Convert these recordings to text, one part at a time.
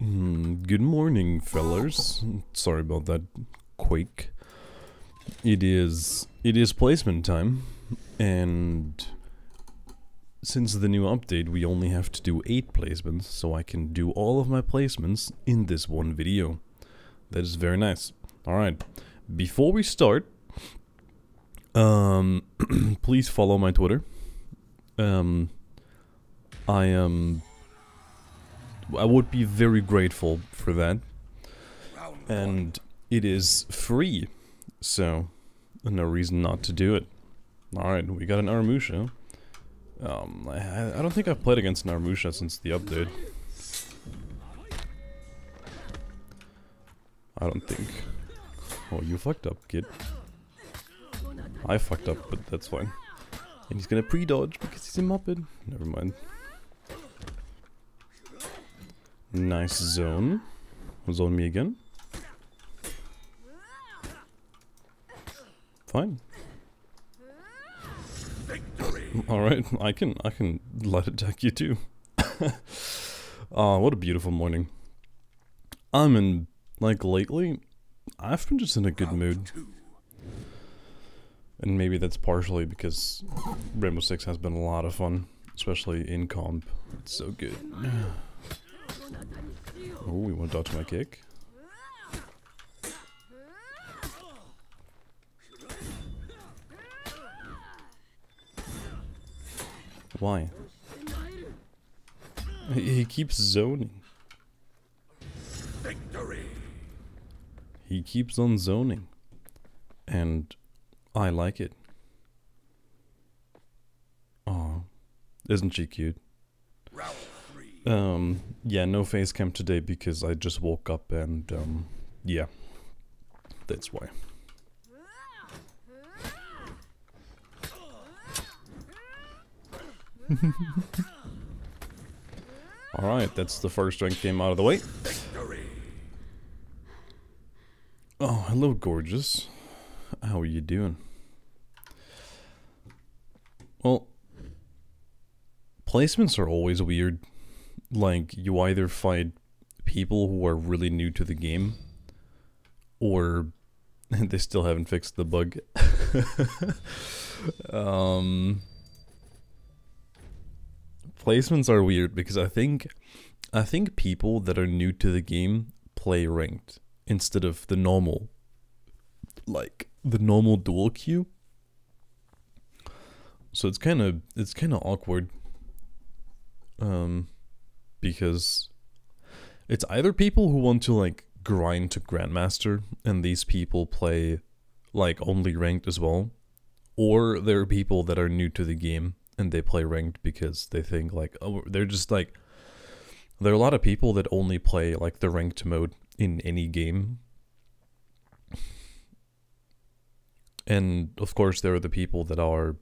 Good morning, fellers. Sorry about that quake. It is placement time, and since the new update, we only have to do 8 placements, so I can do all of my placements in this one video. That is very nice. Alright, before we start, please follow my Twitter. I would be very grateful for that. And it is free, so no reason not to do it. Alright, we got an Aramusha. I don't think I've played against an Aramusha since the update. I don't think. Oh, you fucked up, kid. I fucked up, but that's fine. And he's gonna pre-dodge because he's a Muppet. Never mind. Nice zone. Zone me again. Fine. Alright, I can light attack you too. What a beautiful morning. Lately, I've been just in a good mood. And maybe that's partially because Rainbow Six has been a lot of fun, especially in comp. It's so good. Oh, we want to dodge my kick. Why? He keeps zoning. Victory. He keeps on zoning. And I like it. Aw. Isn't she cute? Yeah, no face cam today because I just woke up and, yeah. That's why. Alright, that's the first ranked game out of the way. Oh, hello, gorgeous. How are you doing? Well, placements are always weird. Like, you either fight people who are really new to the game, or they still haven't fixed the bug. Placements are weird because I think people that are new to the game play ranked instead of the normal, like the normal duel queue. So it's kind of awkward. Because it's either people who want to like grind to grandmaster and these people play like only ranked as well, or there are people that are new to the game and they play ranked because they think like, oh, they're just like, there are a lot of people that only play like the ranked mode in any game. And of course there are the people that are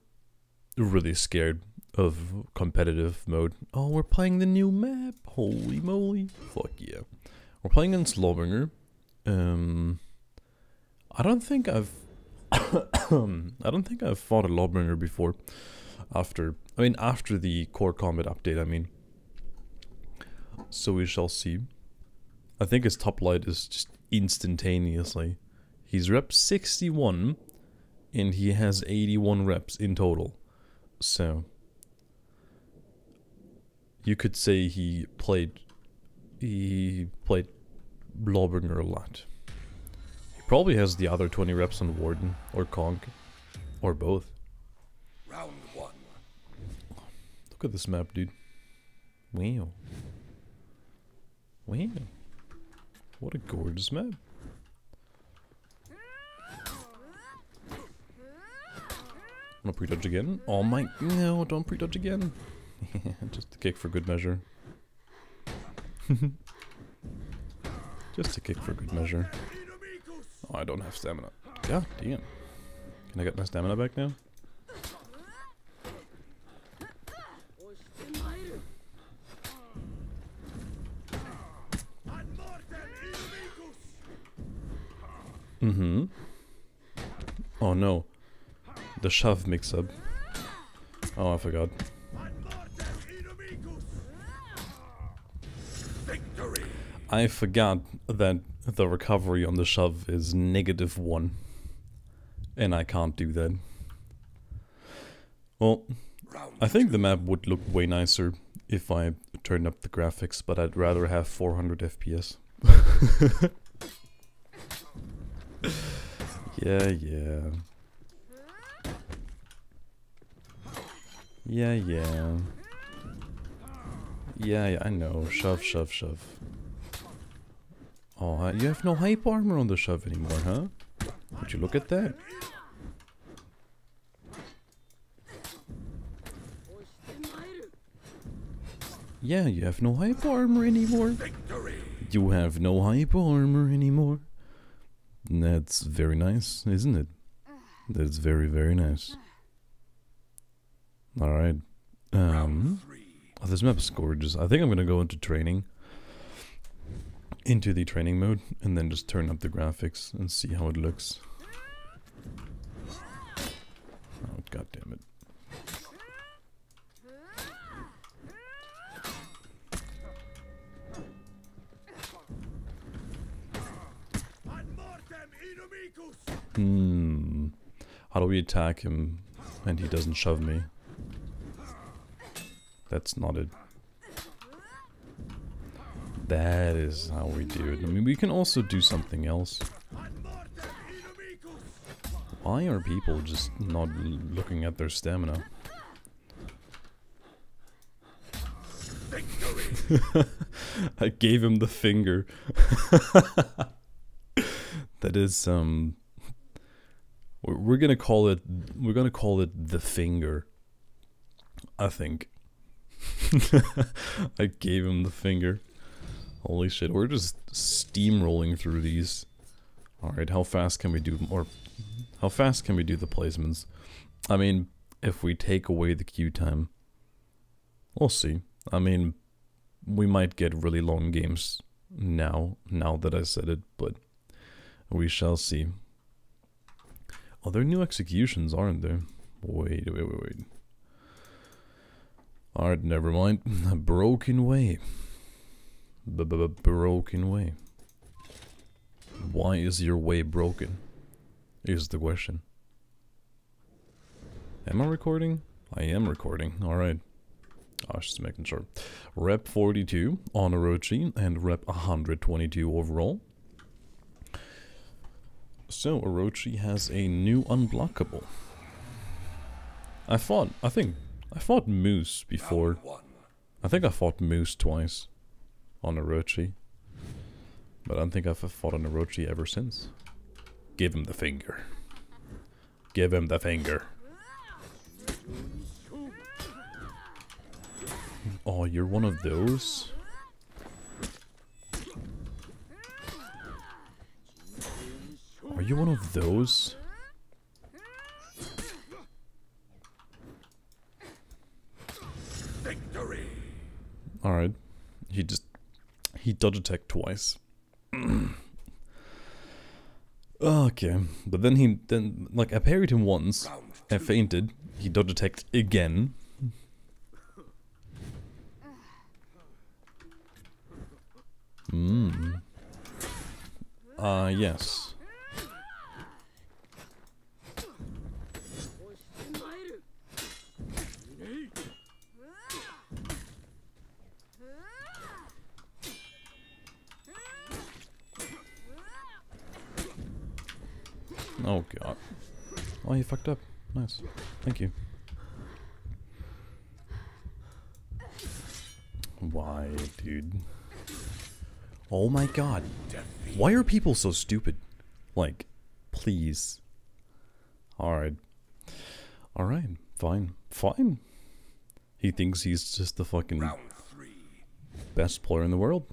really scared of competitive mode. Oh, we're playing the new map. Holy moly. Fuck yeah. We're playing against warmonger. I don't think I've fought a warmonger before. After the core combat update, I mean. So we shall see. I think his top light is just instantaneously. He's rep 61 and he has 81 reps in total. So you could say he played Lawbringer a lot. He probably has the other 20 reps on Warden or Conk or both. Round 1. Look at this map, dude. Wow. Wow. What a gorgeous map. I'm gonna pre-dodge again. Oh my, no, don't pre-dodge again. Just a kick for good measure. Just a kick for good measure. Oh, I don't have stamina. God damn. Can I get my stamina back now? Mm-hmm. Oh no. The shove mix-up. Oh, I forgot. I forgot that the recovery on the shove is -1. And I can't do that. Well, I think the map would look way nicer if I turned up the graphics, but I'd rather have 400 FPS. Yeah. Yeah, I know. Shove. Oh, you have no hype armor on the shove anymore, huh? Would you look at that? Yeah, you have no hype armor anymore. You have no hype armor anymore. That's very nice, isn't it? That's very, very nice. Alright. Oh, this map is gorgeous. I think I'm gonna go into training. Into the training mode, and then just turn up the graphics and see how it looks. Oh, god damn it. How do we attack him and he doesn't shove me? That's not it. That is how we do it. I mean, we can also do something else. Why are people just not looking at their stamina? I gave him the finger. That is we're gonna call it the finger. I think. I gave him the finger. Holy shit, we're just steamrolling through these. Alright, how fast can we do the placements? I mean, if we take away the queue time, we'll see. I mean, we might get really long games now that I said it, but we shall see. Oh, there are new executions, aren't there? Wait. Alright, never mind. Broken way. Broken way. Why is your way broken? Is the question. Am I recording? I am recording. Alright. I was just making sure. Rep 42 on Orochi and rep 122 overall. So Orochi has a new unblockable. I fought Moose before. I think I fought Moose twice on Orochi. But I don't think I've fought on Orochi ever since. Give him the finger. Give him the finger. Oh, you're one of those? Are you one of those? Victory. Alright. He dodge attacked twice. Okay. But then like I parried him once. I fainted. He dodge attacked again. Yes. Oh god. Oh, you fucked up. Nice. Thank you. Why, dude? Oh my god. Why are people so stupid? Like, please. Alright. Alright. Fine. Fine. He thinks he's just the fucking best player in the world.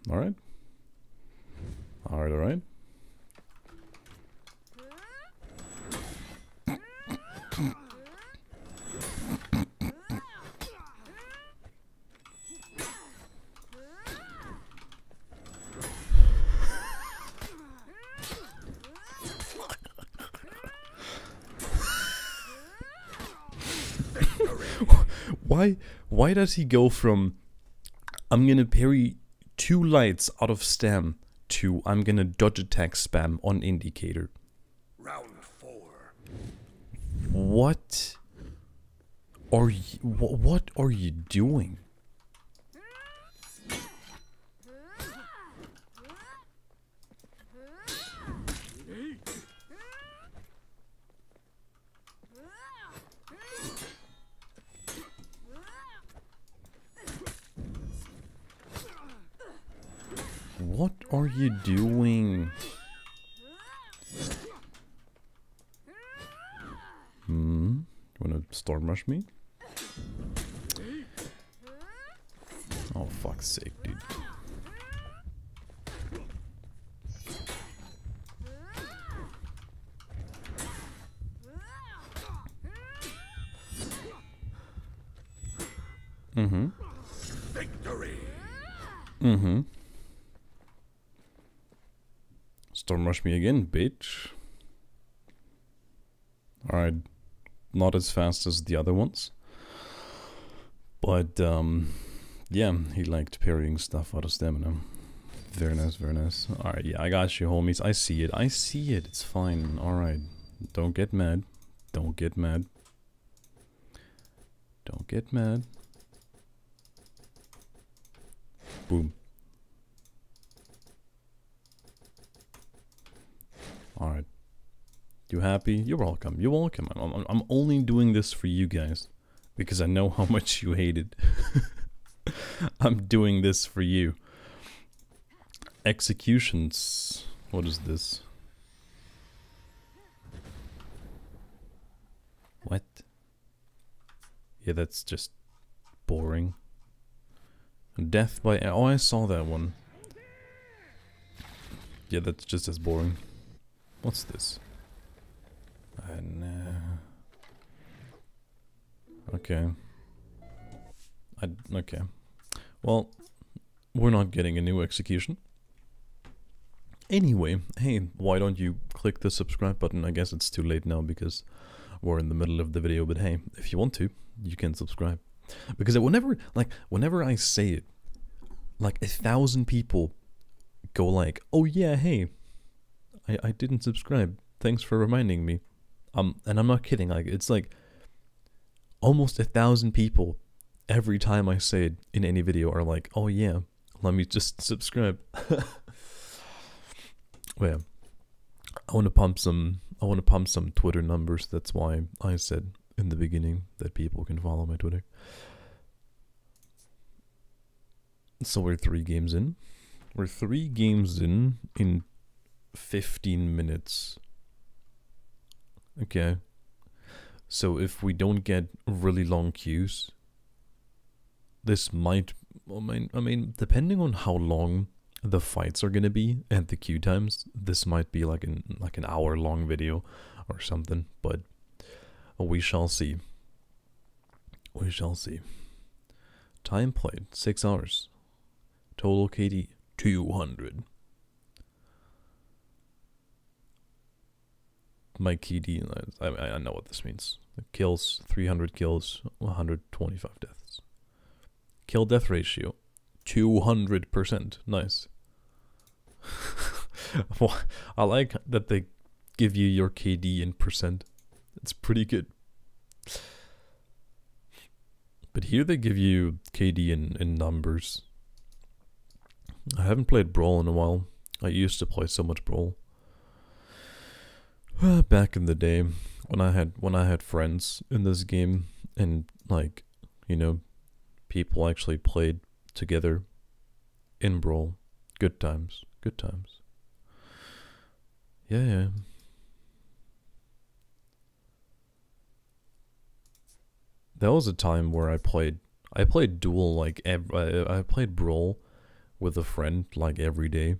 Alright. Alright. Why does he go from I'm gonna parry 2 lights out of stam to I'm gonna dodge attack spam on indicator. Round 4. What are you, what are you doing? What are you doing? Wanna storm rush me? Oh, fuck's sake, dude. Victory. Storm rush me again, bitch. Alright. Not as fast as the other ones. But, yeah, he liked parrying stuff out of stamina. Very nice, very nice. Alright, yeah, I got you, homies. I see it. I see it. It's fine. Alright. Don't get mad. Don't get mad. Don't get mad. Boom. Alright. You happy? You're welcome. You're welcome. I'm only doing this for you guys. Because I know how much you hate it. I'm doing this for you. Executions. What is this? What? Yeah, that's just boring. Death by... Oh, I saw that one. Yeah, that's just as boring. What's this? Okay. Okay. Well, we're not getting a new execution. Anyway, hey, why don't you click the subscribe button? I guess it's too late now because we're in the middle of the video, but hey, if you want to, you can subscribe. Because whenever I say it, like 1,000 people go like, oh yeah, hey, I didn't subscribe. Thanks for reminding me. And I'm not kidding, like, it's like almost 1,000 people every time I say it in any video are like, oh yeah, let me just subscribe. Well, yeah. I want to pump some Twitter numbers. That's why I said in the beginning that people can follow my Twitter. So we're 3 games in. We're 3 games in 15 minutes. Okay. So if we don't get really long queues, this might, I mean, depending on how long the fights are gonna be and the queue times, this might be like an hour-long video or something. But we shall see. We shall see. Time played 6 hours. Total KD 200. My KD, I know what this means. Kills, 300 kills, 125 deaths. Kill death ratio 200%. Nice. I like that they give you your KD in percent. It's pretty good. But here they give you KD in numbers. I haven't played Brawl in a while. I used to play so much Brawl. Back in the day when I had friends in this game and, like, you know, people actually played together in Brawl. Good times. Good times. Yeah, yeah. That was a time where I played Duel like I played Brawl with a friend like every day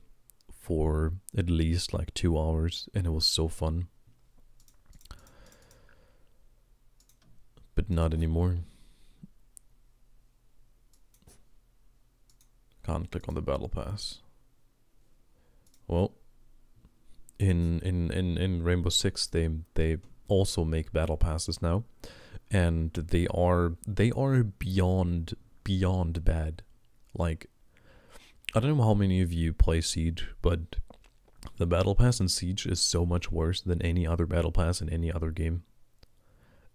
for at least like 2 hours, and it was so fun. But not anymore. Can't click on the battle pass. Well, in Rainbow Six they also make battle passes now, and they are beyond bad. Like, I don't know how many of you play Siege, but the battle pass in Siege is so much worse than any other battle pass in any other game.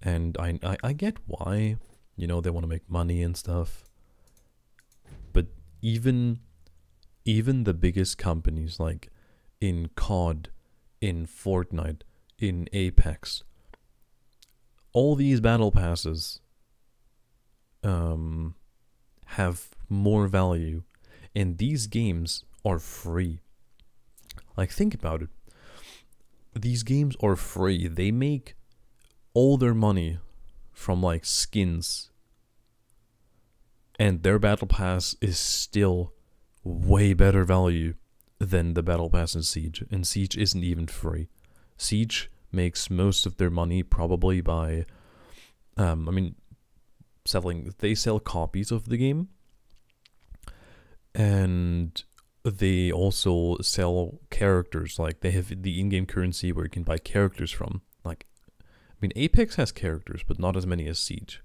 And I get why, you know, they want to make money and stuff. But even the biggest companies, like in COD, in Fortnite, in Apex, all these battle passes have more value, and these games are free. Like, think about it. These games are free. They make all their money from like skins, and their battle pass is still way better value than the battle pass in Siege. And Siege isn't even free. Siege makes most of their money probably by they sell copies of the game, and they also sell characters. Like, they have the in-game currency where you can buy characters from. Like, I mean, Apex has characters, but not as many as Siege.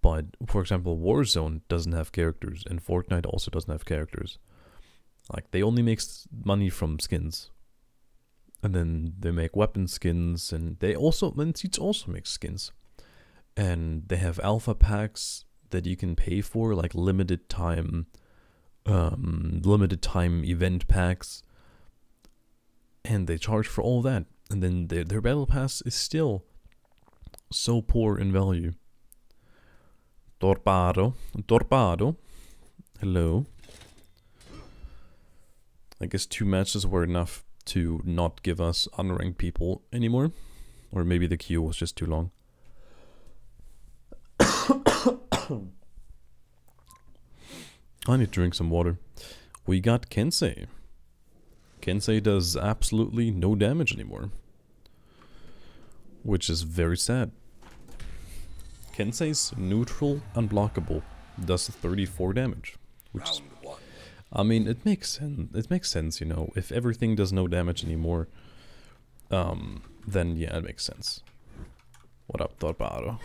But, for example, Warzone doesn't have characters, and Fortnite also doesn't have characters. Like, they only make money from skins. And then they make weapon skins, and Siege also makes skins. And they have alpha packs that you can pay for, like limited time event packs. And they charge for all that. And then their battle pass is still so poor in value. Torpedo. Hello. I guess 2 matches were enough to not give us unranked people anymore. Or maybe the queue was just too long. I need to drink some water. We got Kensei. Kensei does absolutely no damage anymore, which is very sad. Kensei's neutral unblockable does 34 damage, which is, I mean, it makes sense. It makes sense, you know. If everything does no damage anymore, then yeah, it makes sense. What up, Torpedo?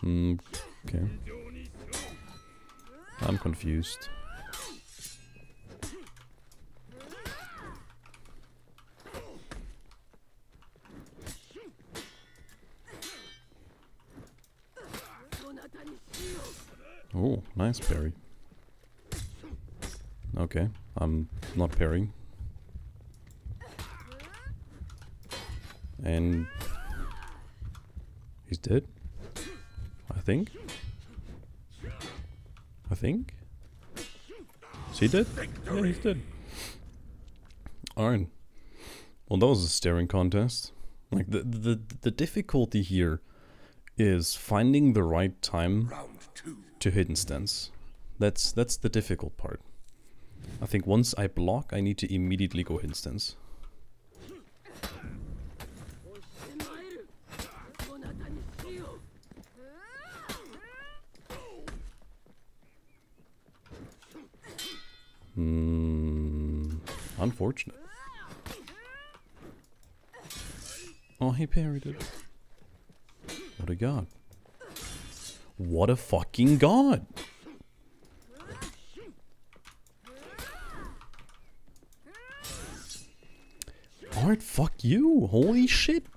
Okay. I'm confused. Oh, nice parry. Okay, I'm not parrying. And he's dead. I think. Is he dead? Yeah, he's dead. Alright. Well, that was a staring contest. Like, the difficulty here is finding the right time to hit instance. That's the difficult part. I think once I block, I need to immediately go hit instance. Unfortunate. Oh, he parried it. What a god. What a fucking god. Alright, fuck you. Holy shit.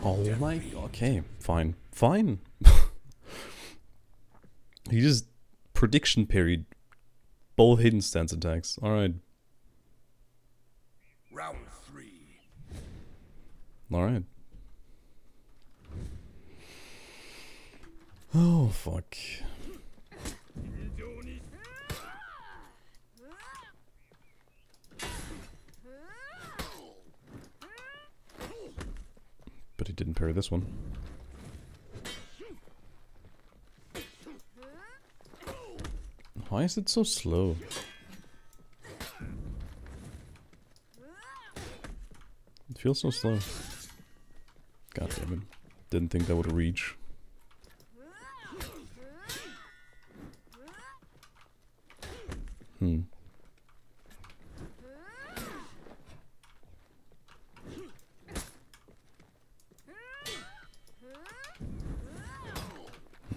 Oh my, okay, fine. Fine. He just prediction parried both hidden stance attacks. Alright. Round 3. Alright. Oh, fuck. But he didn't parry this one. Why is it so slow? It feels so slow. God damn it. Didn't think that would reach. Hmm.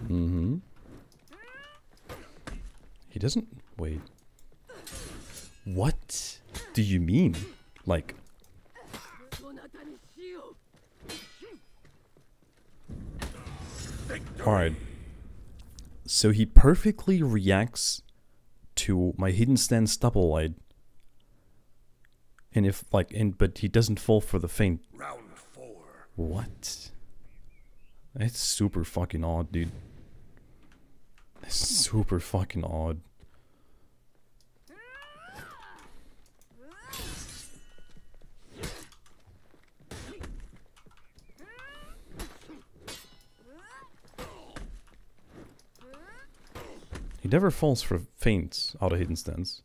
Mm-hmm. He doesn't... Wait. What do you mean? Like... Alright. So he perfectly reacts to my hidden stance double light. And if, like, but he doesn't fall for the feint. Round 4. What? That's super fucking odd, dude. That's super fucking odd. He never falls for feints out of hidden stance.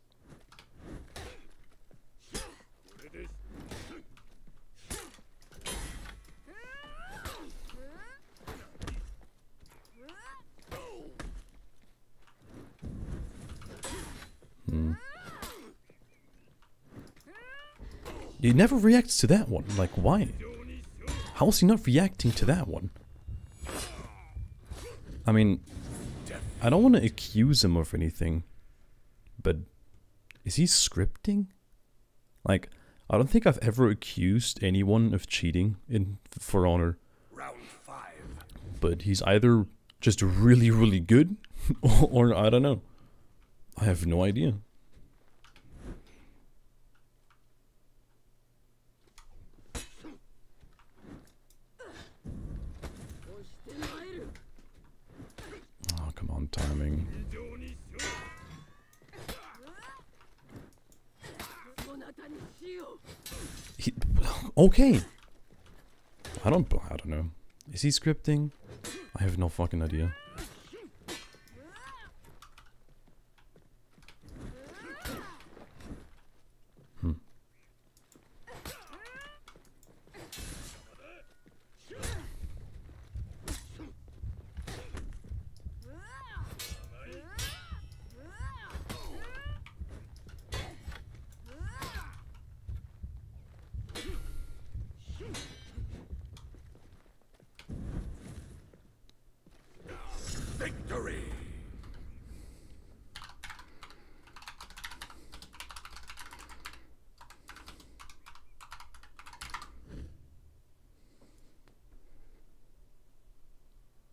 He never reacts to that one. Like, why? How is he not reacting to that one? I mean, I don't want to accuse him of anything, but is he scripting? Like, I don't think I've ever accused anyone of cheating in For Honor. Round 5. But he's either just really, really good, or I don't know. I have no idea. Oh, come on, timing. Okay. I don't know. Is he scripting? I have no fucking idea. Victory.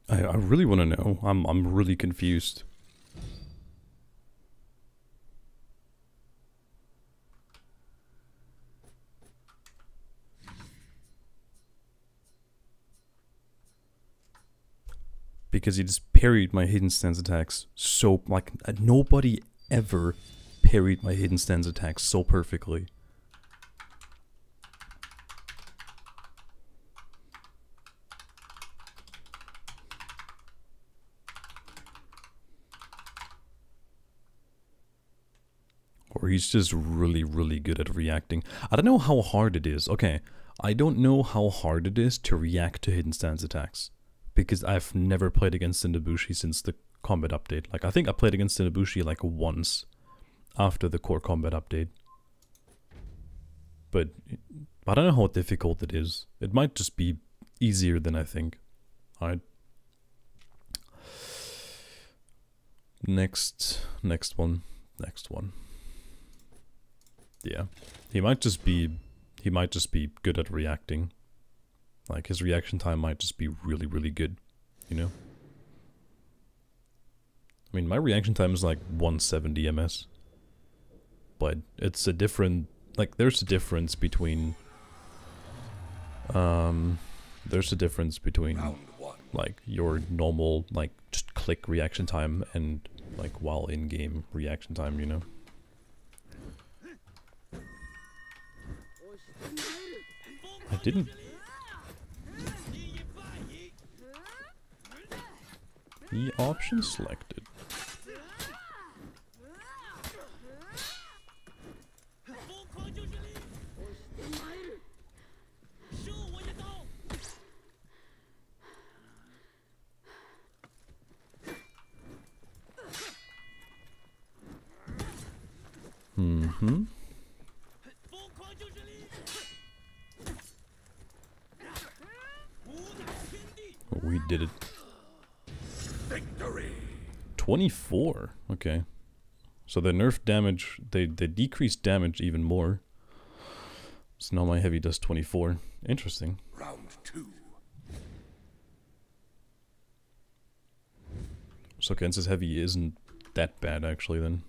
I really want to know. I'm really confused. Because he just parried my hidden stance attacks so, like, nobody ever parried my hidden stance attacks so perfectly. Or he's just really, really good at reacting. I don't know how hard it is. Okay, I don't know how hard it is to react to hidden stance attacks. Because I've never played against the nobushi since the combat update. Like, I think I played against the nobushi like once after the core combat update. But I don't know how difficult it is. It might just be easier than I think. Alright. Next one. Yeah. He might just be good at reacting. Like, his reaction time might just be really, really good, you know? I mean, my reaction time is like 170 ms. But it's a different... Like, there's a difference between... like, your normal, like, just click reaction time and, like, while in-game reaction time, you know? I didn't... The option selected. Mm-hmm. We did it. Victory. 24. Okay. So the nerf damage, they decreased damage even more. So now my heavy does 24. Interesting. Round 2. So Gensa's heavy isn't that bad actually then.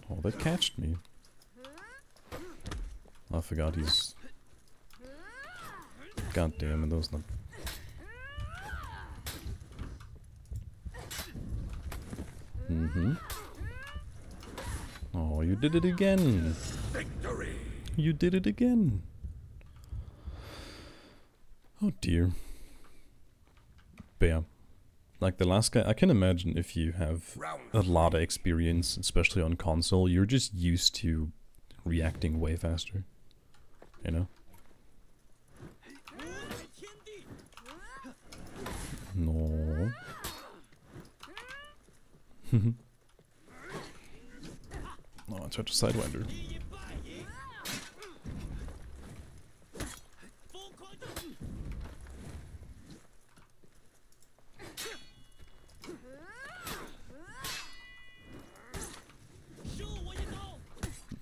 Oh, that catched me. I forgot he's... God damn it, that was not... Mm-hmm. Oh, you did it again! Victory. You did it again! Oh dear. But yeah. Like the last guy, I can imagine if you have a lot of experience, especially on console, you're just used to reacting way faster. You know? No. Oh, I tried to sidewinder.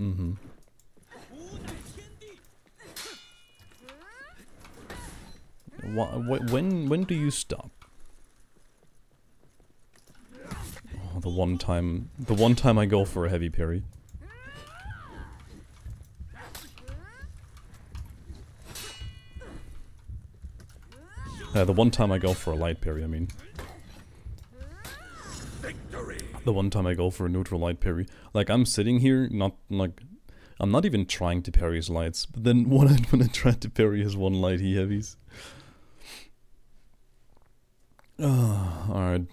Mm-hmm. When do you stop? Oh, the one time I go for a heavy parry. The one time I go for a light parry, I mean. Victory. The one time I go for a neutral light parry. Like, I'm sitting here, not, like... I'm not even trying to parry his lights, but then when I try to parry his one light, he heavies. Alright.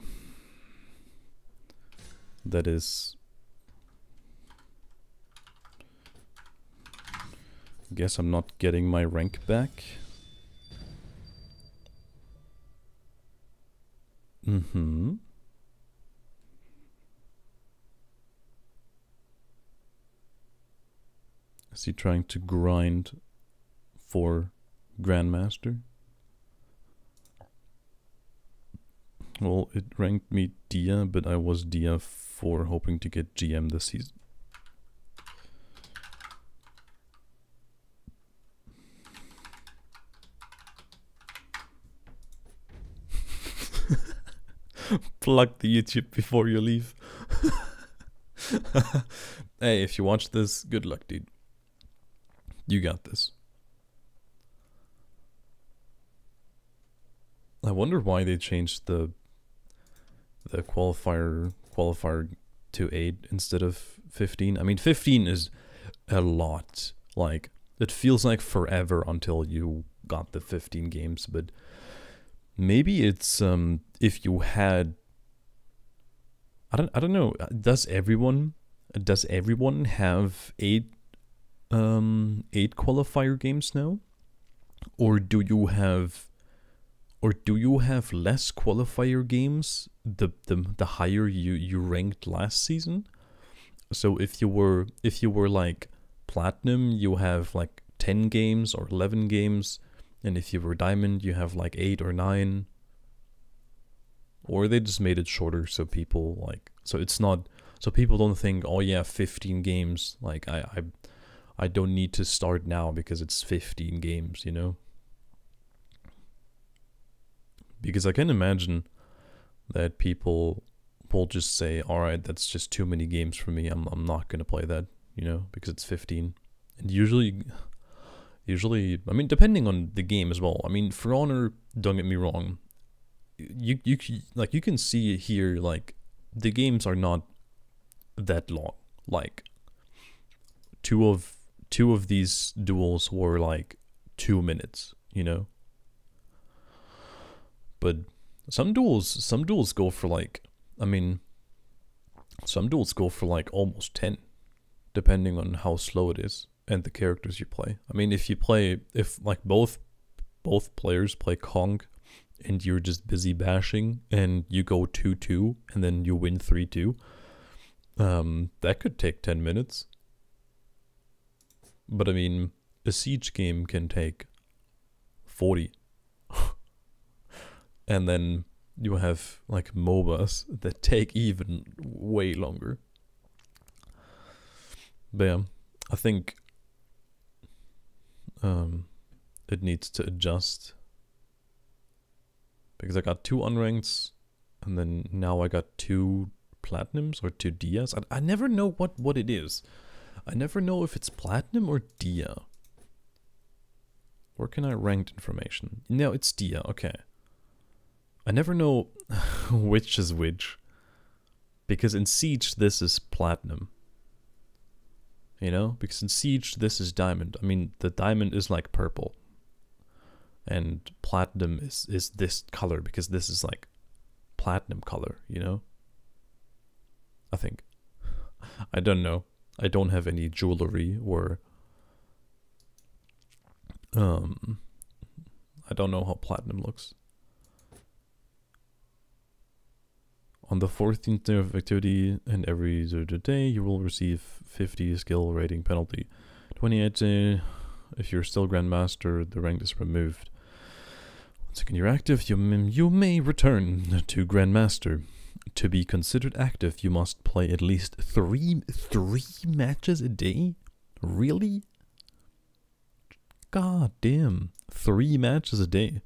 That is... Guess I'm not getting my rank back. Mm-hmm. Is he trying to grind for grandmaster? Well, it ranked me Dia, but I was Dia for hoping to get GM this season. Plug the YouTube before you leave. Hey, if you watch this, good luck, dude. You got this. I wonder why they changed the qualifier to 8 instead of 15. I mean, 15 is a lot. Like, it feels like forever until you got the 15 games, but maybe it's if you had I don't know, does everyone have 8 qualifier games now? Or do you have less qualifier games the higher you ranked last season? So if you were like platinum, you have like 10 games or 11 games, and if you were diamond, you have like 8 or 9. Or they just made it shorter so people like, so it's not, so people don't think, oh yeah, 15 games, like I don't need to start now because it's 15 games, you know? Because I can imagine that people will just say, alright, that's just too many games for me, I'm not gonna play that, you know, because it's 15. And usually, I mean, depending on the game as well. I mean, For Honor, don't get me wrong, you can see here, like, the games are not that long. Like, two of these duels were like 2 minutes, you know? But some duels go for like, I mean, some duels go for like almost 10, depending on how slow it is. and the characters you play. I mean, if like both players play Kong and you're just busy bashing and you go 2-2 and then you win 3-2, that could take 10 minutes. But I mean, a siege game can take 40. And then you have like MOBAs that take even way longer. But yeah, I think it needs to adjust. Because I got 2 unranks, and then now I got 2 platinums or 2 dias. I never know what it is. I never know if it's platinum or dia. Where can I ranked information? No, it's dia, okay. I never know which is which. Because in Siege, this is platinum. You know? Because in Siege, this is diamond. I mean, the diamond is like purple. And platinum is this color, because this is like platinum color, you know? I think. I don't know. I don't have any jewelry or... I don't know how platinum looks. On the 14th day of activity and every day, you will receive 50 skill rating penalty. 28th day, if you're still grandmaster, the rank is removed. Once again you're active, you may return to grandmaster. To be considered active, you must play at least three matches a day? Really? God damn. 3 matches a day.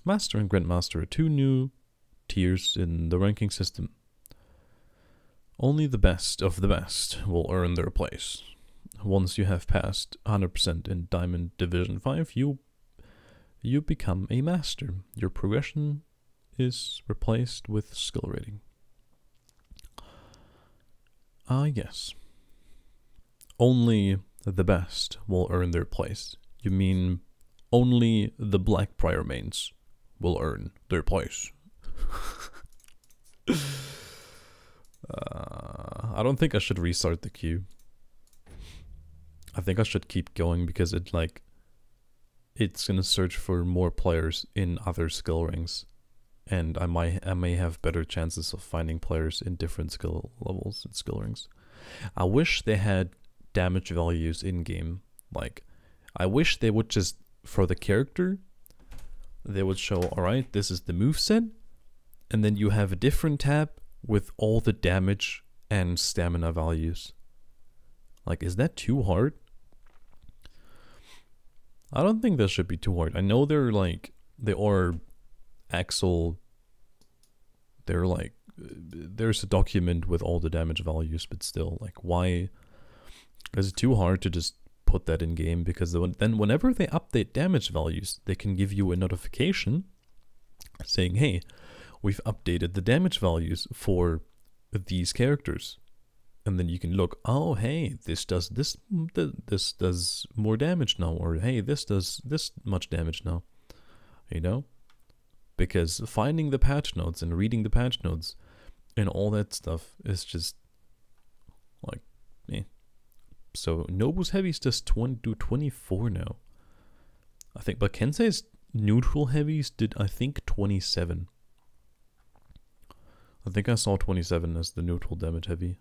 Master and grandmaster are 2 new tiers in the ranking system. Only the best of the best will earn their place. Once you have passed 100% in Diamond Division 5, you become a master. Your progression is replaced with skill rating. Yes. Only the best will earn their place. You mean only the Blackbriar mains will earn their place. I don't think I should restart the queue. I think I should keep going because it's gonna search for more players in other skill ranks, and I may have better chances of finding players in different skill levels and skill ranks. I wish they had damage values in game. Like, I wish they would just, for the character, they would show, alright, this is the moveset, and then you have a different tab with all the damage and stamina values. Like, is that too hard? I don't think that should be too hard. I know they are Axel, there's a document with all the damage values, but still, like, why is it too hard to just put that in game? Because then whenever they update damage values, they can give you a notification saying, hey, we've updated the damage values for these characters. And then you can look, oh, hey, this does more damage now, or hey, this does this much damage now, you know? Because finding the patch notes and reading the patch notes and all that stuff is just like, eh. So Nobu's heavies just do 24 now, I think, but Kensei's neutral heavies did, I think, 27. I think I saw 27 as the neutral damage heavy.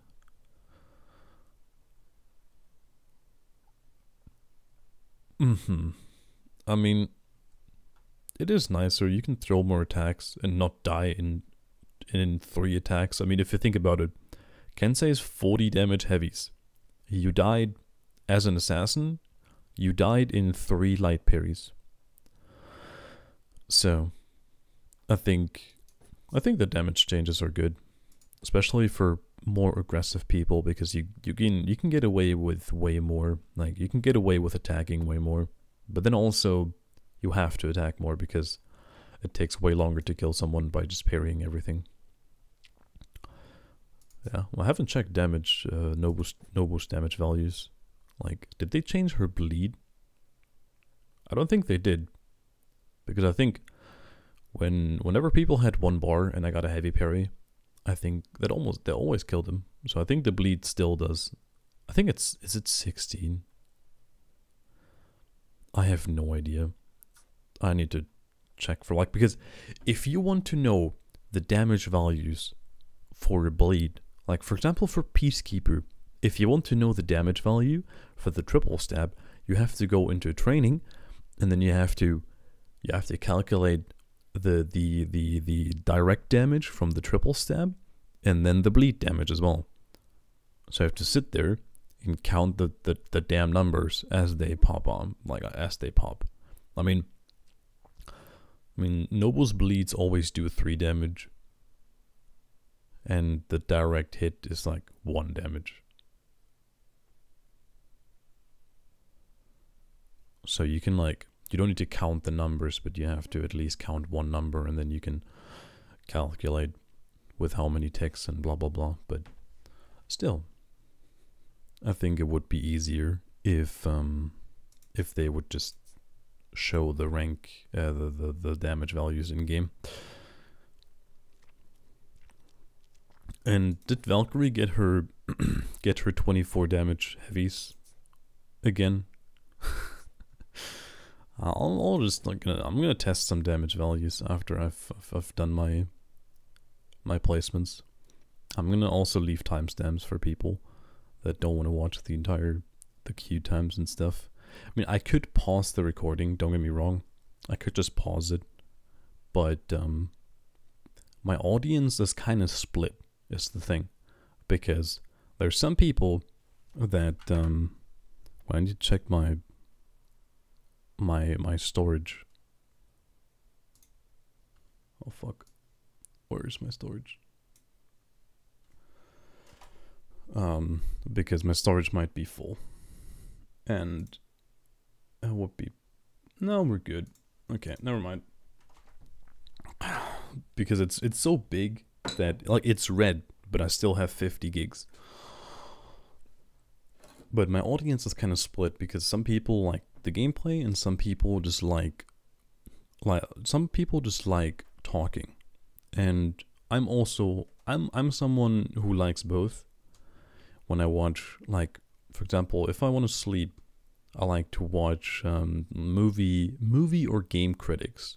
I mean, it is nicer. You can throw more attacks and not die in 3 attacks. I mean, if you think about it, Kensei's 40 damage heavies. You died as an assassin. You died in 3 light parries. So, I think the damage changes are good, especially for more aggressive people, because you can get away with way more. Like, you can get away with attacking way more, but then also you have to attack more because it takes way longer to kill someone by just parrying everything. Yeah, well, I haven't checked damage, Nobu's damage values. Like, did they change her bleed? I don't think they did, because I think whenever people had 1 bar and I got a heavy parry, I think that they always killed him. So I think the bleed still does. I think is it 16? I have no idea. I need to check for because if you want to know the damage values for a blade, like for example for Peacekeeper, if you want to know the damage value for the triple stab, you have to go into training, and then you have to calculate the direct damage from the triple stab, and then the bleed damage as well. So you have to sit there and count the damn numbers as they pop on, as they pop. I mean, Noble's bleeds always do 3 damage, and the direct hit is 1 damage. So you can you don't need to count the numbers, but you have to at least count 1 number, and then you can calculate with how many ticks and blah blah blah. But still, I think it would be easier if they would just show the rank, the damage values in game. And did Valkyrie get her 24 damage heavies again? I'll just I'm gonna test some damage values after I've done my placements. I'm gonna also leave timestamps for people that don't want to watch the queue times and stuff. I mean, I could pause the recording, don't get me wrong. I could just pause it. But my audience is kind of split, is the thing. Because there's some people that I need to check my storage. Oh fuck. Where is my storage? Because my storage might be full. And it would be... No, we're good. Okay, never mind. Because it's so big that it's red, but I still have 50 gigs. But my audience is kind of split because some people like the gameplay and some people just like talking. And I'm someone who likes both. When I watch, for example, if I want to sleep, I like to watch movie or game critics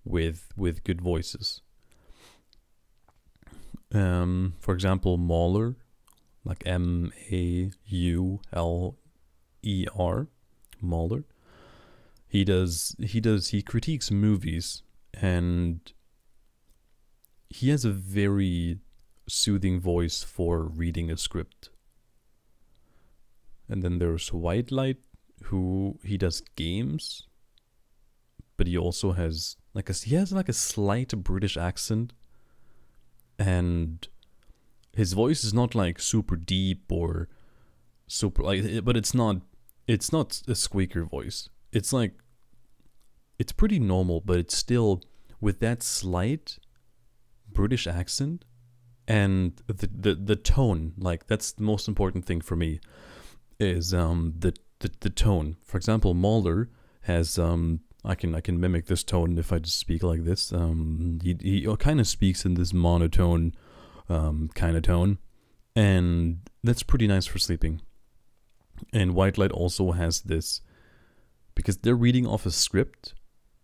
with good voices. For example, Mauler, Mauler, Mauler. He critiques movies, and he has a very soothing voice for reading a script. And then there's White Light, who he does games, but he also has a slight British accent, and his voice is not super deep or super but it's not a squeaker voice. It's pretty normal, but it's still with that slight British accent and the tone. That's the most important thing for me, is the tone. For example, Mauler has I can mimic this tone if I just speak like this. He kind of speaks in this monotone kind of tone, and that's pretty nice for sleeping. And White Light also has this, because they're reading off a script,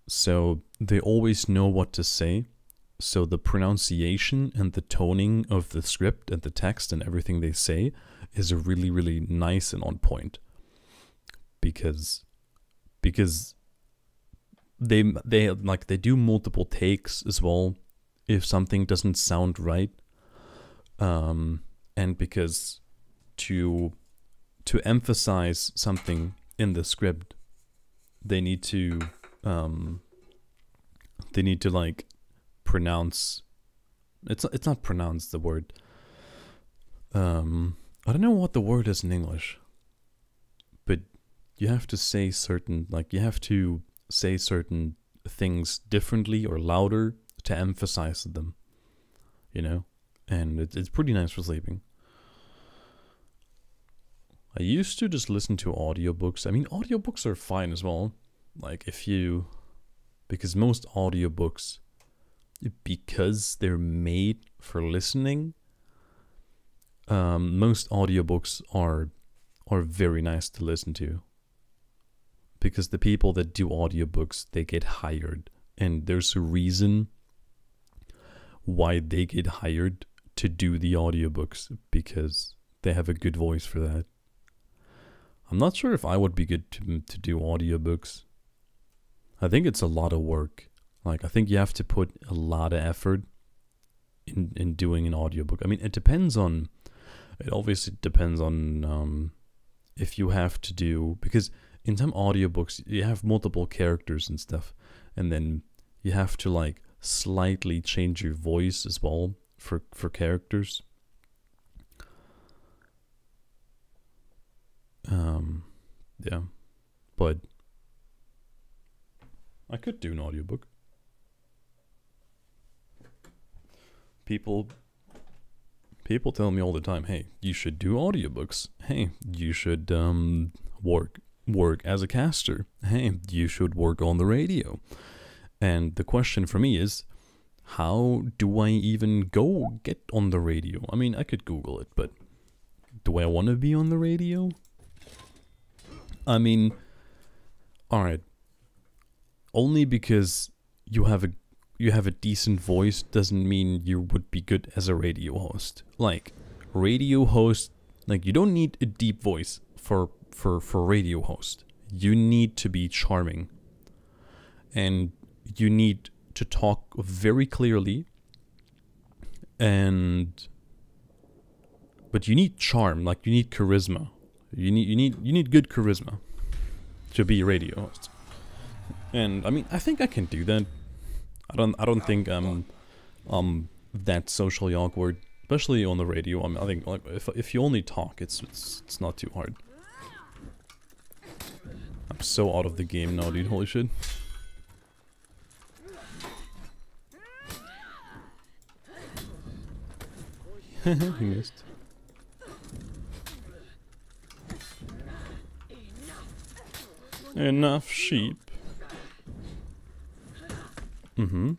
so they always know what to say. So the pronunciation and the toning of the script and the text and everything they say is really, really nice and on point. Because they do multiple takes as well if something doesn't sound right. And because to emphasize something in the script, they need to pronounce. It's not pronounce the word. I don't know what the word is in English, but you have to say certain things differently or louder to emphasize them, and it's pretty nice for sleeping. I used to just listen to audiobooks. I mean, audiobooks are fine as well. Because most audiobooks, because they're made for listening, most audiobooks are are very nice to listen to. Because the people that do audiobooks, they get hired. And there's a reason why they get hired to do the audiobooks. Because they have a good voice for that. I'm not sure if I would be good to do audiobooks. I think it's a lot of work. Like, I think you have to put a lot of effort in doing an audiobook. I mean, it obviously depends on if you have to do, because in some audiobooks you have multiple characters and stuff, and then you have to like slightly change your voice as well for characters. Yeah, but I could do an audiobook. People tell me all the time, hey, you should do audiobooks. Hey, you should work as a caster. Hey, you should work on the radio. And the question for me is, how do I even go get on the radio? I mean, I could Google it, but do I want to be on the radio? I mean, alright. Only because you have a decent voice doesn't mean you would be good as a radio host. Like, radio host, like, you don't need a deep voice for radio host. You need to be charming. And you need to talk very clearly. But you need charm, like you need charisma. You need good charisma to be a radio host. And I mean, I think I can do that. I don't think I'm that socially awkward, especially on the radio. I think like if you only talk, it's not too hard. I'm so out of the game now, dude. Holy shit. He missed. Enough sheep. Mm-hmm.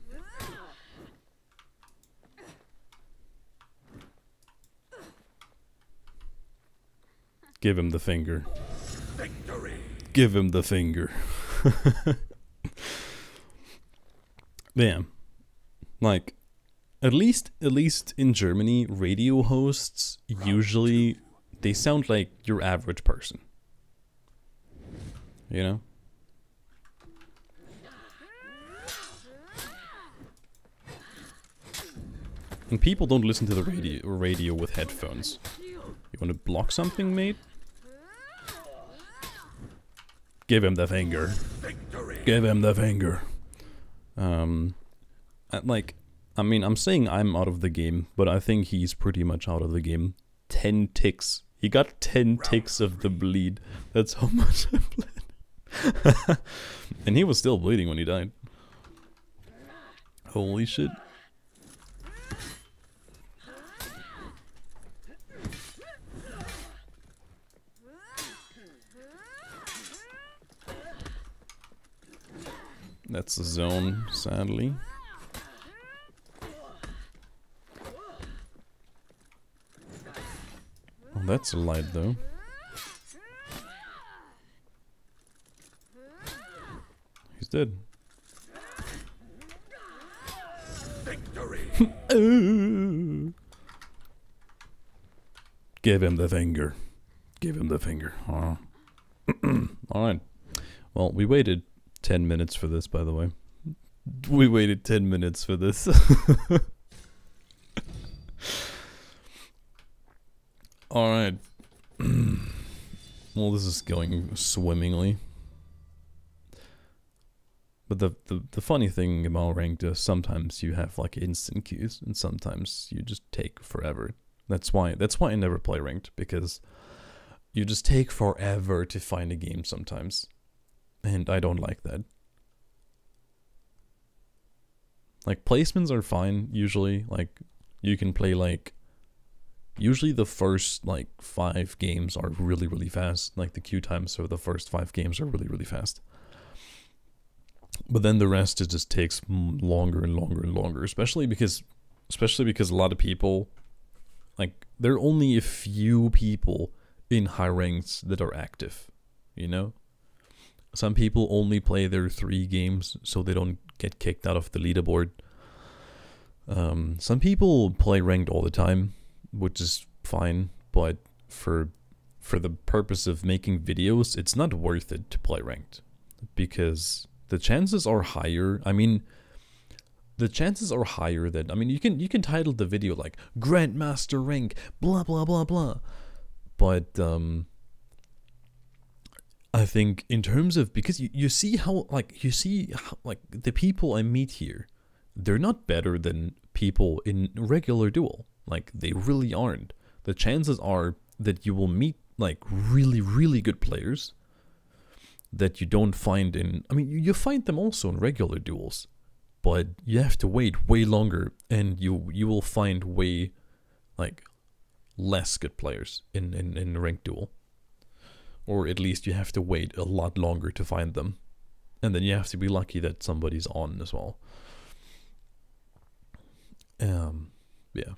Give him the finger. Victory. Give him the finger. Damn. Like, at least in Germany, radio hosts usually they sound like your average person. You know? And people don't listen to the radio with headphones. You want to block something, mate? Give him the finger. Victory. Give him the finger. Like, I mean, I'm saying I'm out of the game, but I think he's pretty much out of the game. 10 ticks. He got 10 ticks of the bleed. That's how much I bled. And he was still bleeding when he died. Holy shit. That's the zone, sadly. Oh, that's a light, though. He's dead. Victory. Give him the finger. Give him the finger. Oh. Alright. Well, we waited 10 minutes for this, by the way. We waited 10 minutes for this. Alright. Well, this is going swimmingly. But the funny thing about ranked is sometimes you have like instant queues and sometimes you just take forever. That's why I never play ranked, because you just take forever to find a game sometimes. And I don't like that. Like, placements are fine, usually. Like, you can play, like... Usually the first, like, 5 games are really, really fast. Like, the queue times for the first 5 games are really, really fast. But then the rest, it just takes longer and longer and longer. Especially because a lot of people... Like, there are only a few people in high ranks that are active, you know? Some people only play their 3 games so they don't get kicked out of the leaderboard. Some people play ranked all the time, which is fine, but for the purpose of making videos, it's not worth it to play ranked, because the chances are higher. I mean, the chances are higher that, I mean, you can title the video like grandmaster rank blah blah blah blah, but I think in terms of, because you see how the people I meet here, they're not better than people in regular Duel. Like, they really aren't. The chances are that you will meet like really, really good players that you don't find in, I mean, you find them also in regular duels, but you have to wait way longer, and you will find way like less good players in ranked duel. Or at least you have to wait a lot longer to find them. And then you have to be lucky that somebody's on as well. Yeah.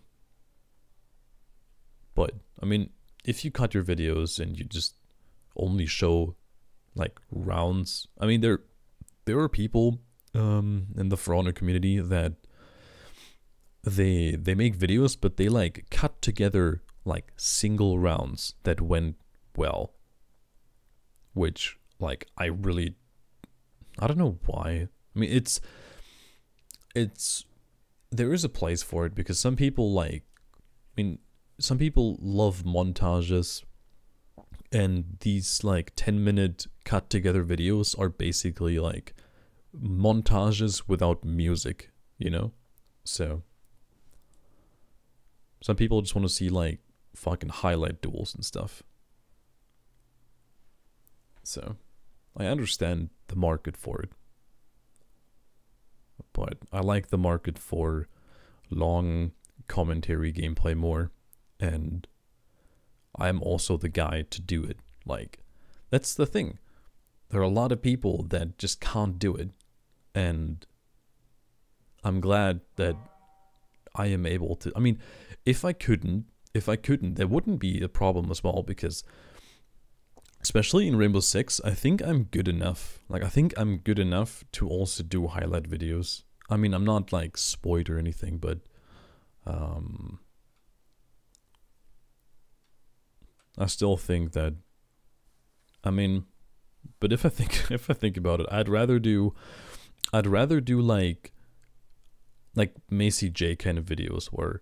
But, I mean, if you cut your videos and you just only show, like, rounds... I mean, there are people in the For Honor community that they make videos, but they, like, cut together, like, single rounds that went well. Which, like, I don't know why. I mean, there is a place for it, because some people some people love montages, and these, like, 10-minute cut together videos are basically, like, montages without music, you know? So, some people just want to see, like, fucking highlight duels and stuff. So, I understand the market for it. But I like the market for long commentary gameplay more. And I'm also the guy to do it. Like, that's the thing. There are a lot of people that just can't do it. And I'm glad that I am able to. I mean, if I couldn't, there wouldn't be a problem as well, because... especially in Rainbow Six, I think I'm good enough. Like, I think I'm good enough to also do highlight videos. I mean, I'm not, like, spoiled or anything, but... I still think that... I mean... But if I think about it, I'd rather do like Macy J kind of videos where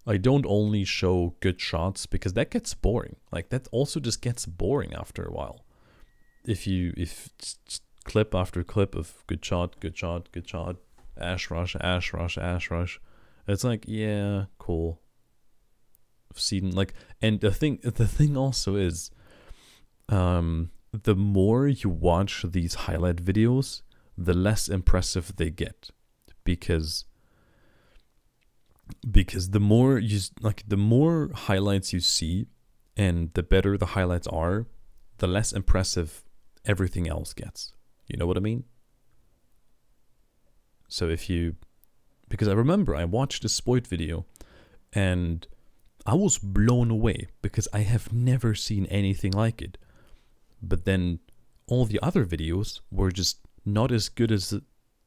I don't only show good shots, because that gets boring. Like, that also just gets boring after a while. If clip after clip of good shot, good shot, good shot, ash rush, ash rush, ash rush, it's like, yeah, cool. I've seen, like, and the thing also is, the more you watch these highlight videos, the less impressive they get, because the more the more highlights you see, and the better the highlights are, the less impressive everything else gets. You know what I mean? So because I remember I watched a spoiled video, and I was blown away, because I have never seen anything like it. But then all the other videos were just not as good as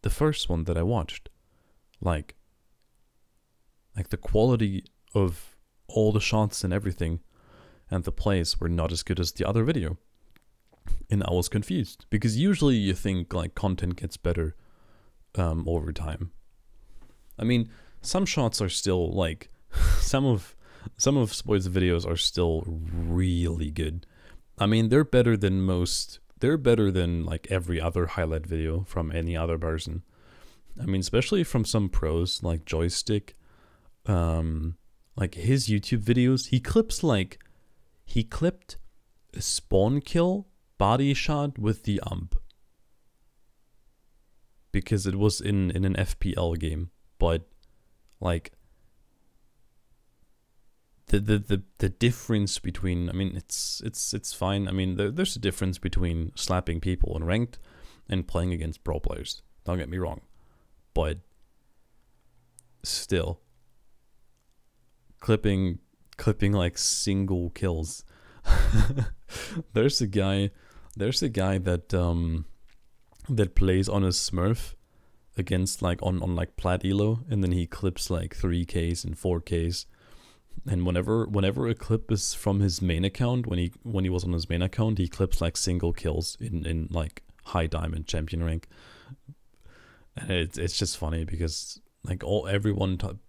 the first one that I watched. Like the quality of all the shots and everything and the plays were not as good as the other video. And I was confused, because usually you think, like, content gets better over time. I mean, some shots are still, like, some of Spoil's videos are still really good. I mean, they're better than like every other highlight video from any other person. I mean, especially from some pros like Joystick. Like, his YouTube videos, he clipped a spawn kill body shot with the ump, because it was in an FPL game. But, like, the difference between, I mean, it's fine. I mean, there's a difference between slapping people in ranked and playing against pro players. Don't get me wrong, but still, clipping like single kills. There's a guy that that plays on a Smurf against like on like plat elo, and then he clips like 3Ks and 4Ks. And whenever a clip is from his main account, when he was on his main account, he clips like single kills in like high diamond champion rank. And it's just funny because like everyone titles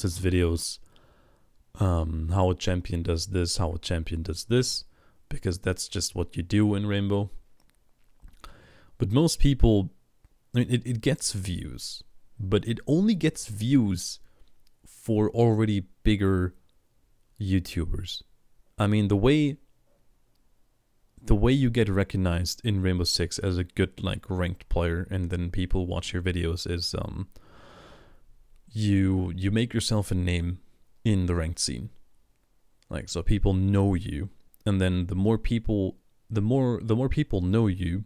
his videos how a champion does this, how a champion does this, because that's just what you do in Rainbow. But most people, I mean, it gets views, but it only gets views for already bigger YouTubers. I mean, the way you get recognized in Rainbow Six as a good like ranked player, and then people watch your videos, is you make yourself a name in the ranked scene. Like, so people know you, and then the more people know you,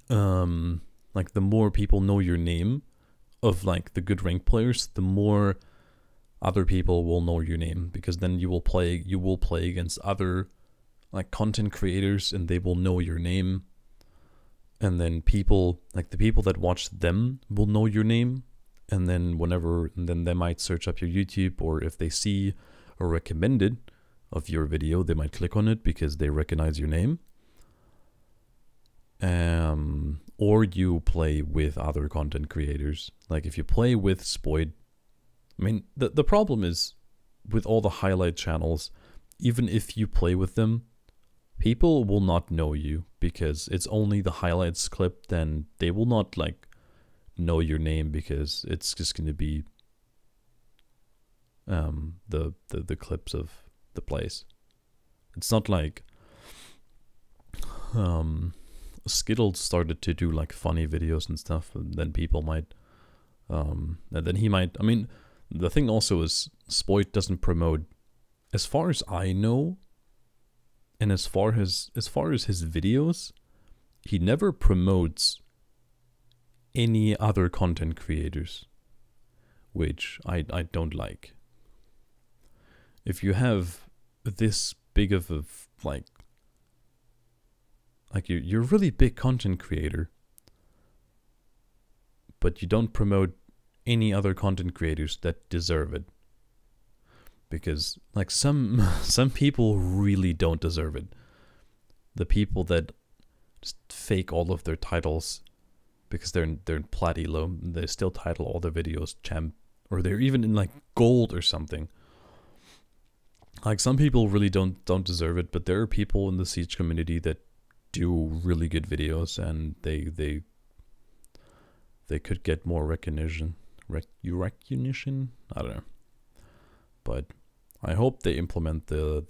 like the more people know your name of like the good ranked players, the more other people will know your name, because then you will play against other like content creators, and they will know your name, and then people like the people that watch them will know your name, and then then they might search up your YouTube, or if they see a recommended of your video, they might click on it because they recognize your name. Or you play with other content creators. Like if you play with Spoid, I mean, the problem is with all the highlight channels, even if you play with them, people will not know you because it's only the highlights clip. Then they will not like know your name because it's just going to be the clips of the plays. It's not like Skittles started to do like funny videos and stuff, and then people might and then he might, I mean, the thing also is Spoit doesn't promote, as far as I know, and as far as his videos, he never promotes any other content creators, which I don't like. If you have this big of a like you're a really big content creator, but you don't promote any other content creators that deserve it, because like some people really don't deserve it. The people that just fake all of their titles because they're in plat elo, they still title all their videos champ, or they're even in like gold or something. Like some people really don't deserve it, but there are people in the Siege community that do really good videos, and they could get more recognition. Recognition? I don't know. But I hope they implement the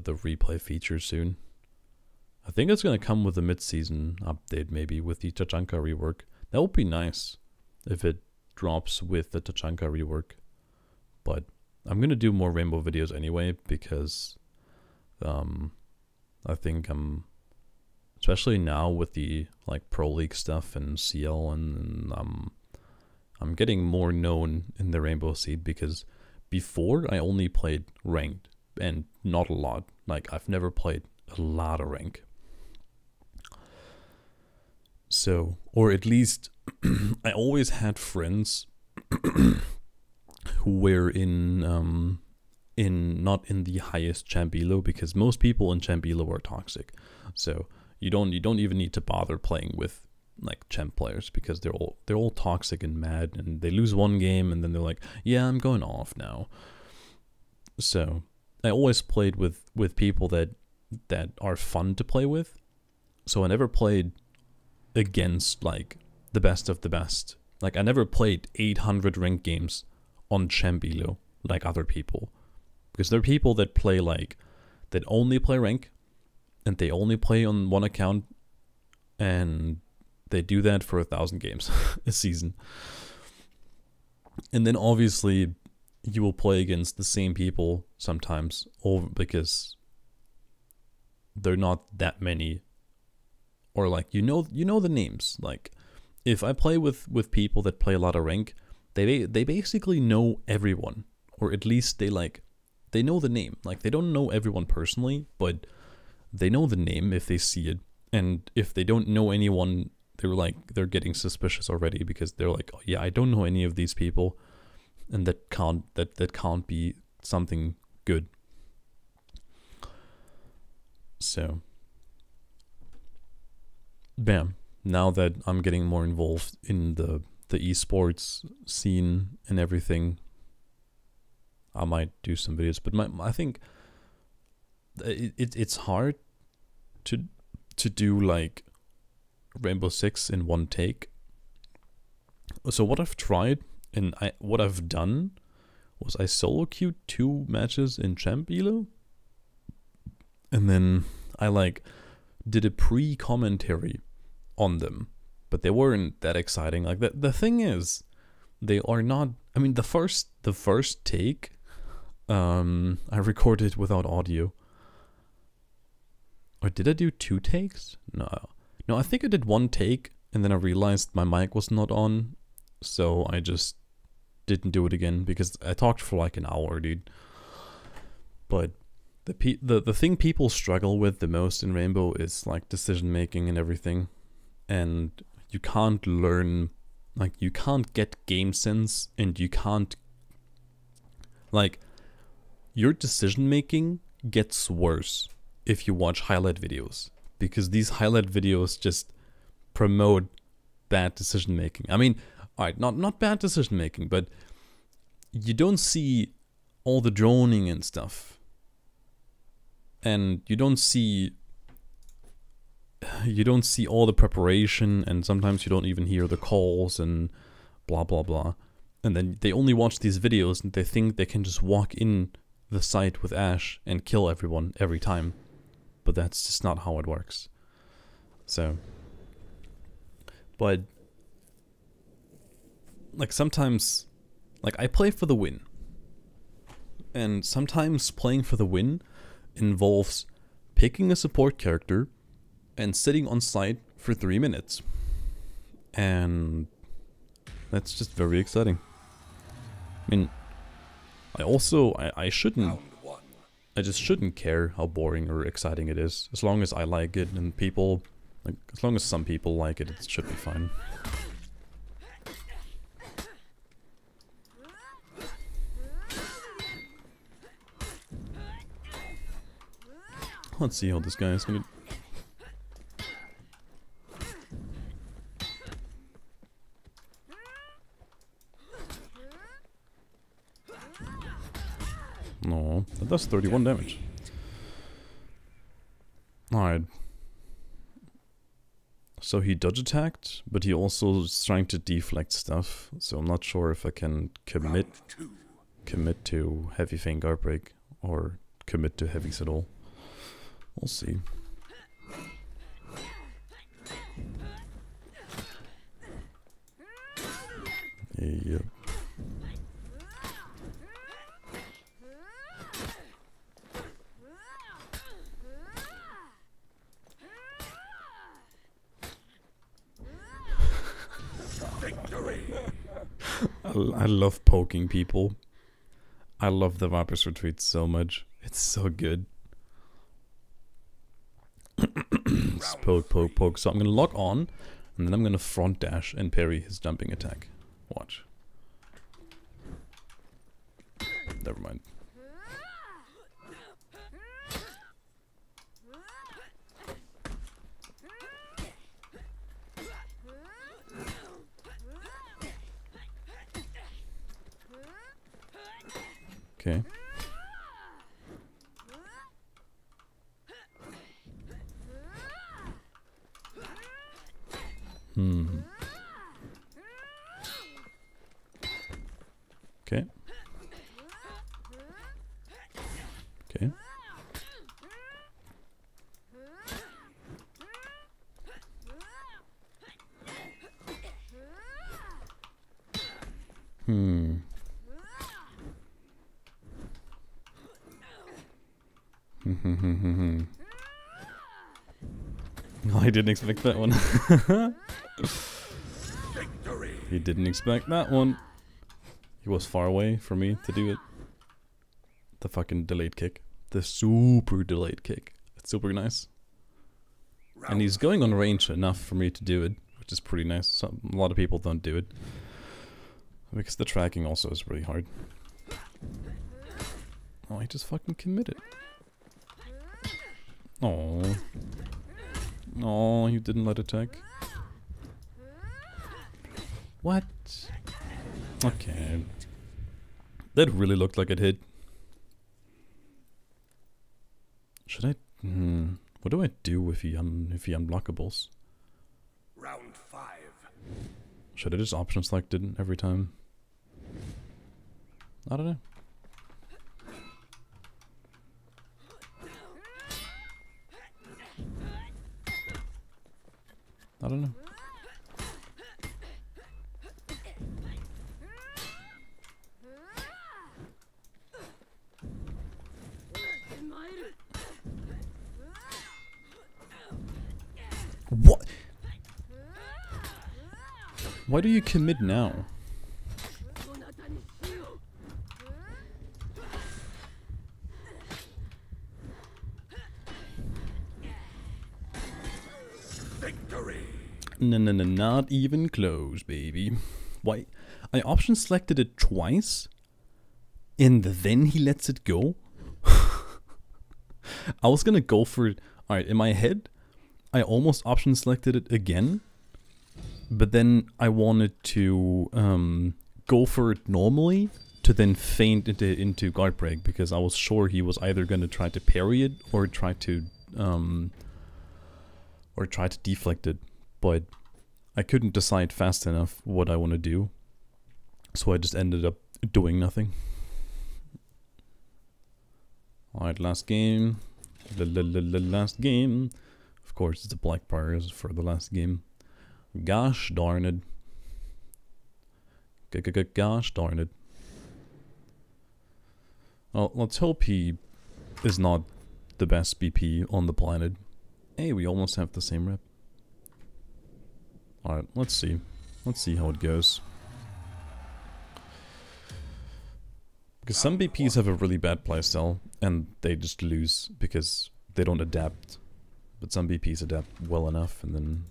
replay feature soon. I think it's gonna come with a mid-season update, maybe with the Tachanka rework. That would be nice if it drops with the Tachanka rework. But I'm gonna do more Rainbow videos anyway, because I think especially now with the like Pro League stuff and CL, and I'm getting more known in the Rainbow scene, because before I only played ranked, and not a lot. Like I've never played a lot of rank. So, or at least I always had friends who were in not in the highest champ elo, because most people in champ elo are toxic. So you don't even need to bother playing with like champ players, because they're all toxic and mad, and they lose one game and then they're like, yeah, I'm going off now. So I always played with people that are fun to play with. So I never played against like the best of the best. Like I never played 800 ranked games on champ elo like other people, because there are people that play like that only play rank, and they only play on one account, and they do that for 1,000 games a season. And then obviously you will play against the same people sometimes, or because they're not that many, or like you know the names. Like if I play with people that play a lot of rank, they basically know everyone, or at least they they know the name. Like, they don't know everyone personally, but they know the name if they see it. And if they don't know anyone, they're getting suspicious already, because they're like, oh yeah, I don't know any of these people, and that can't be something good. So, bam. Now that I'm getting more involved in the esports scene and everything, I might do some videos. But I think it's hard to do like Rainbow Six in one take. So what I've tried and what I've done was I solo queued 2 matches in Champ Elo, and then I like did a pre-commentary on them, but they weren't that exciting. Like the thing is, they are not. I mean, the first take, I recorded without audio. Or did I do 2 takes? No, I think I did 1 take, and then I realized my mic was not on, so I just didn't do it again, because I talked for like an hour, dude. But the thing people struggle with the most in Rainbow is like decision making and everything. And you can't learn, like, you can't get game sense, and you can't, like, your decision making gets worse if you watch highlight videos, because these highlight videos just promote bad decision making. I mean, alright, not bad decision making, but you don't see all the droning and stuff, and you don't see all the preparation, and sometimes you don't even hear the calls and blah blah blah. And then they only watch these videos and they think they can just walk in the site with Ash and kill everyone every time. But that's just not how it works. So, but like sometimes, like I play for the win, and sometimes playing for the win involves picking a support character and sitting on site for 3 minutes. And that's just very exciting. I mean, I shouldn't, I just shouldn't care how boring or exciting it is. As long as I like it and people, like, as long as some people like it, it should be fine. Let's see how this guy is gonna... No, that does 31 damage. Alright. So he dodge attacked, but he also is trying to deflect stuff, so I'm not sure if I can commit to heavy Feint guard break or commit to heavies at all. We'll see. Yep. I love poking people. I love the Viper's Retreat so much. It's so good. Poke, poke, poke. So I'm gonna lock on, and then I'm gonna front dash and parry his jumping attack. Watch. Never mind. Okay. Okay. Okay. Oh, I didn't expect that one. He didn't expect that one. He was far away for me to do it. The fucking delayed kick. The super delayed kick. It's super nice. And he's going on range enough for me to do it, which is pretty nice. A lot of people don't do it. Because the tracking also is really hard. Oh, he just fucking committed. Oh. Oh, you didn't let attack. What? Okay. That really looked like it hit. Should I... what do I do if he unblockables? Round 5. Should I just option select it every time? I don't know. I don't know. What? Why do you commit now? Victory. No, not even close, baby. Why? I option selected it twice, and then he lets it go? I was gonna go for it. Alright, in my head, I almost option selected it again, but then I wanted to go for it normally to then feint into guard break, because I was sure he was either gonna try to parry it or try to deflect it, but I couldn't decide fast enough what I want to do, so I just ended up doing nothing. Alright, last game. Last game. Of course, it's the black bars for the last game. Gosh darn it. Gosh darn it. Well, let's hope he is not the best BP on the planet. Hey, we almost have the same rep. Alright, let's see. Let's see how it goes. Because some BPs have a really bad playstyle, and they just lose because they don't adapt. But some BPs adapt well enough, and then...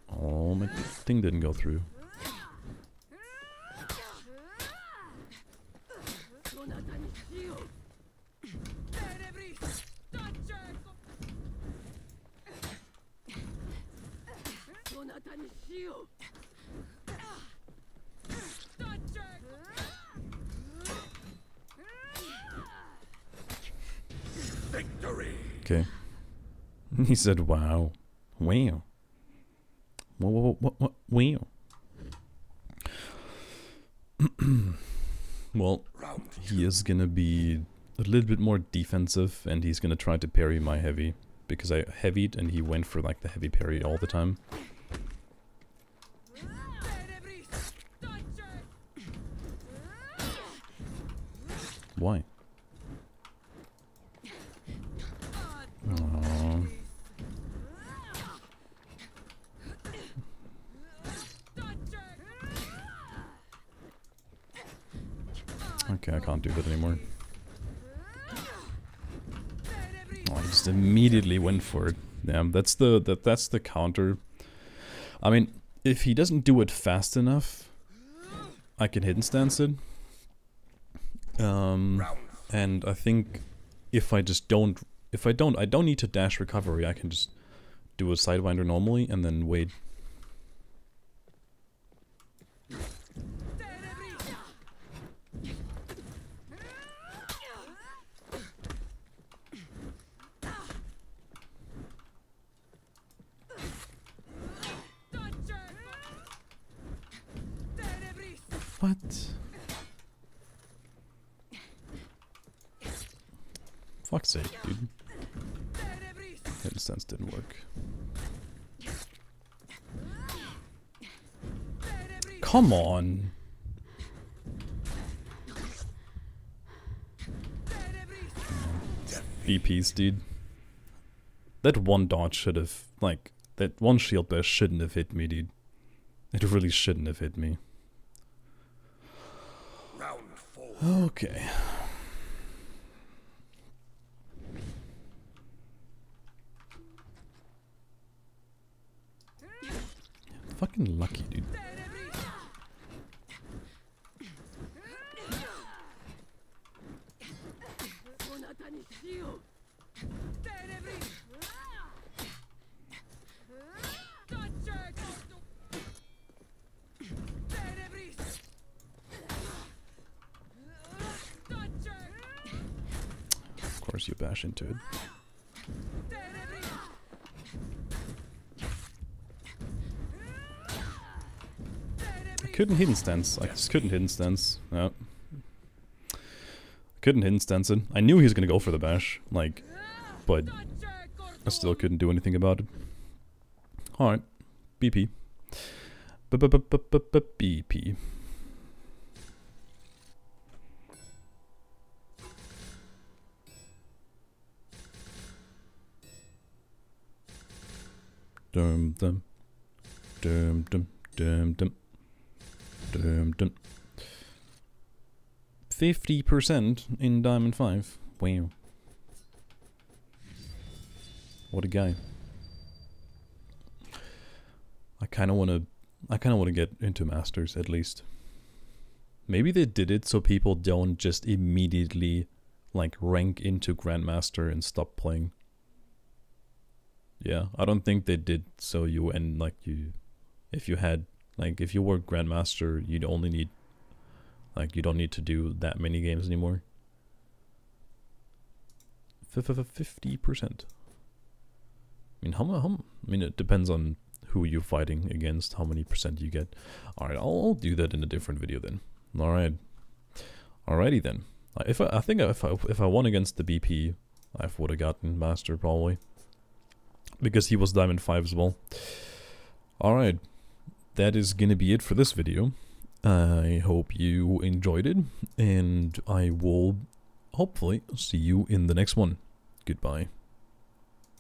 Oh, my thing didn't go through. Victory. Okay. He said, wow. Wow. What? Wow. Well, he is gonna be a little bit more defensive, and he's gonna try to parry my heavy, because I heavied and he went for like the heavy parry all the time. Why? Oh. Okay, I can't do that anymore. Oh, I just immediately went for it. Damn, that's the counter. I mean, if he doesn't do it fast enough, I can hidden stance it. And I think if I just don't, I don't need to dash recovery. I can just do a sidewinder normally and then wait. What? Fuck's sake, dude. Hidden stance didn't work. Come on! VPs, dude. That one dodge should have, like, that one shield burst shouldn't have hit me, dude. It really shouldn't have hit me. Round 4. Okay. Fucking lucky, dude. Of course you bash into it. I couldn't hidden stance. I just couldn't hidden stance. No. Couldn't hidden stance it. I knew he was gonna go for the bash, like, but I still couldn't do anything about it. Alright. BP. BP. Dum dum. Dum dum dum dum. Dum dum. 50% in Diamond 5. Wow. What a guy. I kinda wanna get into Masters at least. Maybe they did it so people don't just immediately like rank into Grandmaster and stop playing. Yeah, I don't think they did so you and like you if you had like if you were Grandmaster you'd only need like you don't need to do that many games anymore. 50%. I mean I mean it depends on who you're fighting against, how many percent you get. Alright, I'll do that in a different video then. Alright. Alrighty then. I think if I won against the BP, I would have gotten Master probably. Because he was Diamond 5 as well. Alright. That is gonna be it for this video. I hope you enjoyed it, and I will hopefully see you in the next one. Goodbye.